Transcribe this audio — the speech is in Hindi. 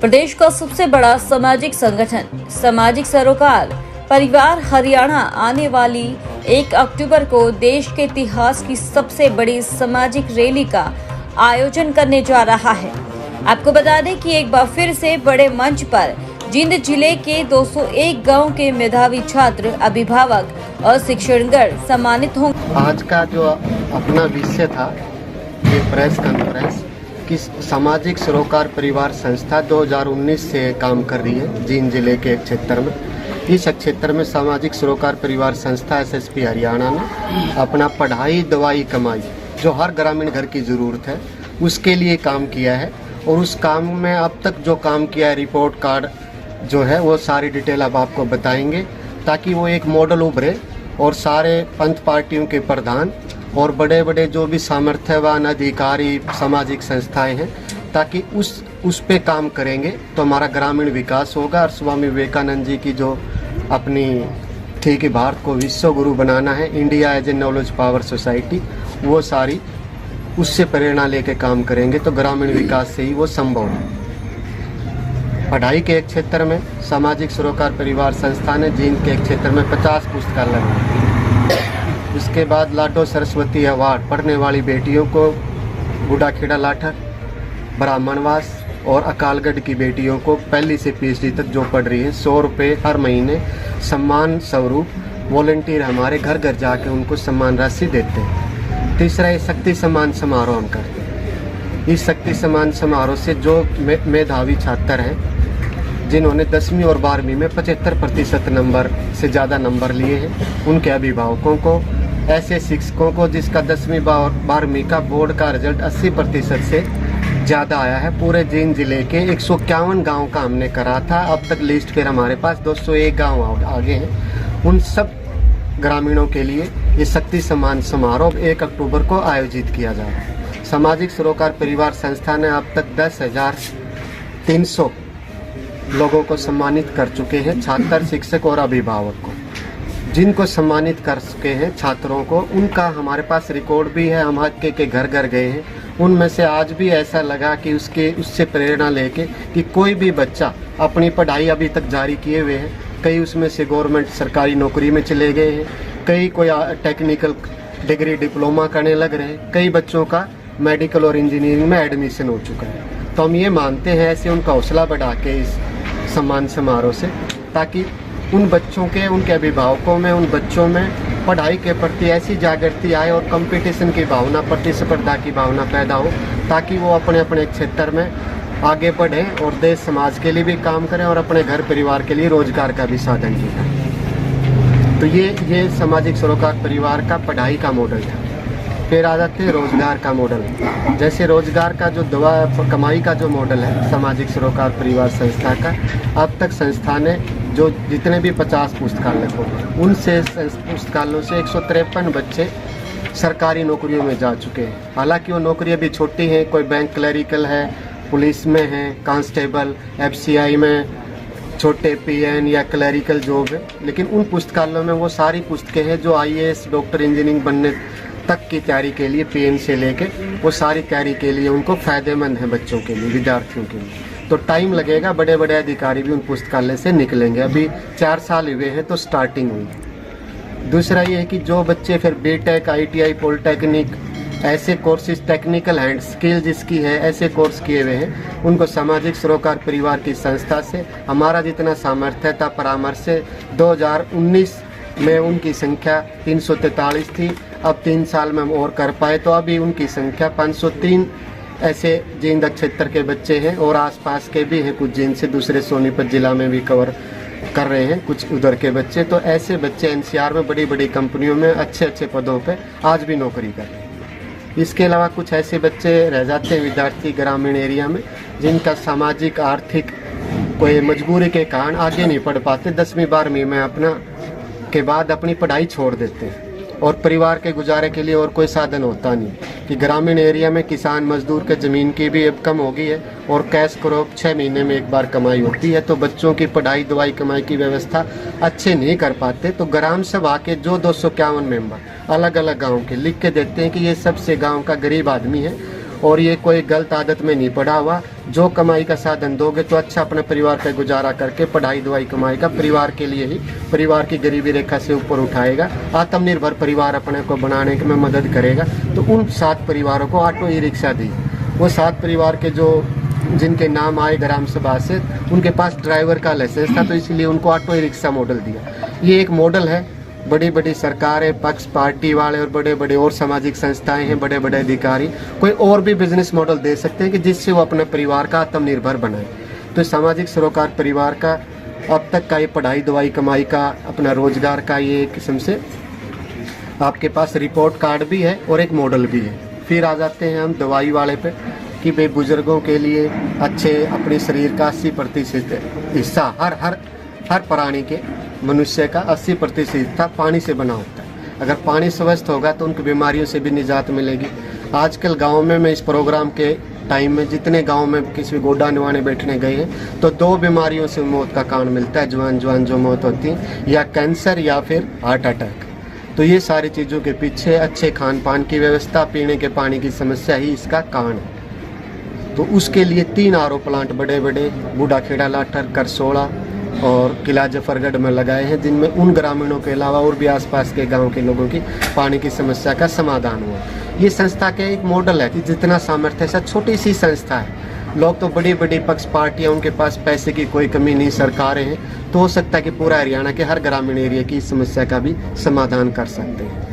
प्रदेश का सबसे बड़ा सामाजिक संगठन सामाजिक सरोकार परिवार हरियाणा आने वाली 1 अक्टूबर को देश के इतिहास की सबसे बड़ी सामाजिक रैली का आयोजन करने जा रहा है। आपको बता दें कि एक बार फिर से बड़े मंच पर जींद जिले के 201 गांव के मेधावी छात्र, अभिभावक और शिक्षणगण सम्मानित होंगे। आज का जो अपना विषय था ये प्रेस कॉन्फ्रेंस की सामाजिक सरोकार परिवार संस्था 2019 से काम कर रही है जींद जिले के एक क्षेत्र में। इस क्षेत्र में सामाजिक सरोकार परिवार संस्था SSP हरियाणा ने अपना पढ़ाई दवाई कमाई जो हर ग्रामीण घर की ज़रूरत है उसके लिए काम किया है। और उस काम में अब तक जो काम किया है रिपोर्ट कार्ड जो है वो सारी डिटेल अब आपको बताएंगे ताकि वो एक मॉडल उभरे और सारे पंथ पार्टियों के प्रधान और बड़े बड़े जो भी सामर्थ्यवान अधिकारी सामाजिक संस्थाएं हैं ताकि उस पे काम करेंगे तो हमारा ग्रामीण विकास होगा। और स्वामी विवेकानंद जी की जो अपनी थी कि भारत को विश्व गुरु बनाना है, India as a knowledge power society, वो सारी उससे प्रेरणा लेके काम करेंगे तो ग्रामीण विकास से ही वो संभव है। पढ़ाई के एक क्षेत्र में सामाजिक सरोकार परिवार संस्था ने जींद के एक क्षेत्र में 50 पुस्तकालय लगाए। उसके बाद लाडो सरस्वती अवार्ड पढ़ने वाली बेटियों को बूढ़ा खेड़ा लाठर, ब्राह्मणवास और अकालगढ़ की बेटियों को पहली से PhD तक जो पढ़ रही है 100 रुपये हर महीने सम्मान स्वरूप वॉलंटियर हमारे घर घर जाके उनको सम्मान राशि देते हैं। तीसरा ये शक्ति सम्मान समारोह हम करते हैं। इस शक्ति सम्मान समारोह से जो मेधावी छात्र हैं जिन्होंने 10वीं और 12वीं में 75% नंबर से ज़्यादा नंबर लिए हैं उनके अभिभावकों को, ऐसे शिक्षकों को जिसका 10वीं और 12वीं का बोर्ड का रिजल्ट 80% से ज़्यादा आया है। पूरे जींद जिले के 151 गाँव का हमने करा था। अब तक लिस्ट फिर हमारे पास 201 गाँव आगे हैं। उन सब ग्रामीणों के लिए ये शक्ति सम्मान समारोह 1 अक्टूबर को आयोजित किया जा रहा है। सामाजिक सरोकार परिवार संस्था ने अब तक 10,300 लोगों को सम्मानित कर चुके हैं, छात्र, शिक्षक और अभिभावक को। जिनको सम्मानित कर चुके हैं छात्रों को उनका हमारे पास रिकॉर्ड भी है। हम के घर घर गए हैं, उनमें से आज भी ऐसा लगा कि उससे प्रेरणा लेके कि कोई भी बच्चा अपनी पढ़ाई अभी तक जारी किए हुए हैं। कई उसमें से गवर्नमेंट सरकारी नौकरी में चले गए हैं, कई कोई टेक्निकल डिग्री डिप्लोमा करने लग रहे हैं, कई बच्चों का मेडिकल और इंजीनियरिंग में एडमिशन हो चुका है। तो हम ये मानते हैं ऐसे उनका हौसला बढ़ा के इस सम्मान समारोह से ताकि उन बच्चों के, उनके अभिभावकों में, उन बच्चों में पढ़ाई के प्रति ऐसी जागृति आए और कंपटीशन की भावना, प्रतिस्पर्धा की भावना पैदा हो ताकि वो अपने अपने क्षेत्र में आगे बढ़ें और देश समाज के लिए भी काम करें और अपने घर परिवार के लिए रोजगार का भी साधन जुटाएं। तो ये सामाजिक सरोकार परिवार का पढ़ाई का मॉडल था। फिर आ जाते हैं रोजगार का मॉडल। जैसे रोजगार का जो कमाई का जो मॉडल है सामाजिक सरोकार परिवार संस्था का, अब तक संस्था ने जो जितने भी 50 पुस्तकालय हो उनसे पुस्तकालयों से 153 बच्चे सरकारी नौकरियों में जा चुके हैं। हालांकि वो नौकरी अभी छोटी हैं, कोई बैंक क्लरिकल है, पुलिस में है, कांस्टेबल, FCI में छोटे PN या क्लरिकल जॉब है, लेकिन उन पुस्तकालयों में वो सारी पुस्तकें हैं जो IAS, डॉक्टर, इंजीनियरिंग बनने तक की तैयारी के लिए PN से लेके वो सारी तैयारी के लिए उनको फ़ायदेमंद है बच्चों के लिए, विद्यार्थियों के लिए। तो टाइम लगेगा, बड़े बड़े अधिकारी भी उन पुस्तकालय से निकलेंगे। अभी 4 साल हुए हैं तो स्टार्टिंग हुई। दूसरा ये है कि जो बच्चे फिर BTech, ITI, पॉलिटेक्निक ऐसे कोर्सेज, टेक्निकल हैंड स्किल जिसकी है ऐसे कोर्स किए हुए हैं उनको सामाजिक सरोकार परिवार की संस्था से हमारा जितना सामर्थ्य था परामर्श से 2019 में उनकी संख्या 343 थी। अब 3 साल में हम और कर पाए तो अभी उनकी संख्या 503 ऐसे जींद क्षेत्र के बच्चे हैं और आसपास के भी हैं, कुछ जींद से दूसरे सोनीपत जिला में भी कवर कर रहे हैं कुछ उधर के बच्चे। तो ऐसे बच्चे NCR में बड़ी बड़ी कंपनियों में अच्छे पदों पे आज भी नौकरी कर रहे हैं। इसके अलावा कुछ ऐसे बच्चे रह जाते हैं विद्यार्थी ग्रामीण एरिया में जिनका सामाजिक आर्थिक कोई मजबूरी के कारण आगे नहीं पढ़ पाते, 10वीं 12वीं में अपना के बाद अपनी पढ़ाई छोड़ देते हैं और परिवार के गुजारे के लिए और कोई साधन होता नहीं कि ग्रामीण एरिया में किसान मजदूर के ज़मीन की भी अब कम हो गई है और कैश क्रॉप 6 महीने में एक बार कमाई होती है। तो बच्चों की पढ़ाई दवाई कमाई की व्यवस्था अच्छे नहीं कर पाते। तो ग्राम सभा के जो 251 मेंबर अलग अलग गाँव के लिख के देते हैं कि ये सबसे गाँव का गरीब आदमी है और ये कोई गलत आदत में नहीं पड़ा हुआ। जो कमाई का साधन दोगे तो अच्छा अपने परिवार का गुजारा करके पढ़ाई दवाई कमाई का परिवार के लिए ही, परिवार की गरीबी रेखा से ऊपर उठाएगा, आत्मनिर्भर परिवार अपने को बनाने में मदद करेगा। तो उन 7 परिवारों को ऑटो ई रिक्शा दी। वो 7 परिवार के जो जिनके नाम आए ग्राम सभा से, उनके पास ड्राइवर का लाइसेंस था, तो इसलिए उनको ऑटो ई रिक्शा मॉडल दिया। ये एक मॉडल है। बड़ी बड़ी सरकारें, पक्ष पार्टी वाले और बड़े बड़े और सामाजिक संस्थाएं हैं, बड़े बड़े अधिकारी कोई और भी बिजनेस मॉडल दे सकते हैं कि जिससे वो अपने परिवार का आत्मनिर्भर बनाए। तो सामाजिक सरोकार परिवार का अब तक का ये पढ़ाई दवाई कमाई का, अपना रोजगार का ये किस्म से आपके पास रिपोर्ट कार्ड भी है और एक मॉडल भी है। फिर आ जाते हैं हम दवाई वाले पे कि भाई बुजुर्गों के लिए अच्छे अपने शरीर का 80% हिस्सा हर प्राणी के, मनुष्य का 80% हिस्सा पानी से बना होता है। अगर पानी स्वस्थ होगा तो उनको बीमारियों से भी निजात मिलेगी। आजकल गांव में मैं इस प्रोग्राम के टाइम में जितने गांव में किसी गोडा निवाने बैठने गए हैं तो 2 बीमारियों से मौत का कारण मिलता है, जवान जो मौत होती है, या कैंसर या फिर हार्ट अटैक। तो ये सारी चीज़ों के पीछे अच्छे खान पान की व्यवस्था, पीने के पानी की समस्या ही इसका कारण है। तो उसके लिए 3 आरओ प्लांट बड़े बड़े बूढ़ाखेड़ा, लाठर, करसोड़ा और किला जफरगढ़ में लगाए हैं, जिनमें उन ग्रामीणों के अलावा और भी आसपास के गांव के लोगों की पानी की समस्या का समाधान हुआ। ये संस्था के एक मॉडल है कि जितना सामर्थ्य है, छोटी सी संस्था है। लोग तो बड़ी बड़ी पक्ष पार्टियां, उनके पास पैसे की कोई कमी नहीं, सरकारें हैं, तो हो सकता है कि पूरा हरियाणा के हर ग्रामीण एरिया की इस समस्या का भी समाधान कर सकते हैं।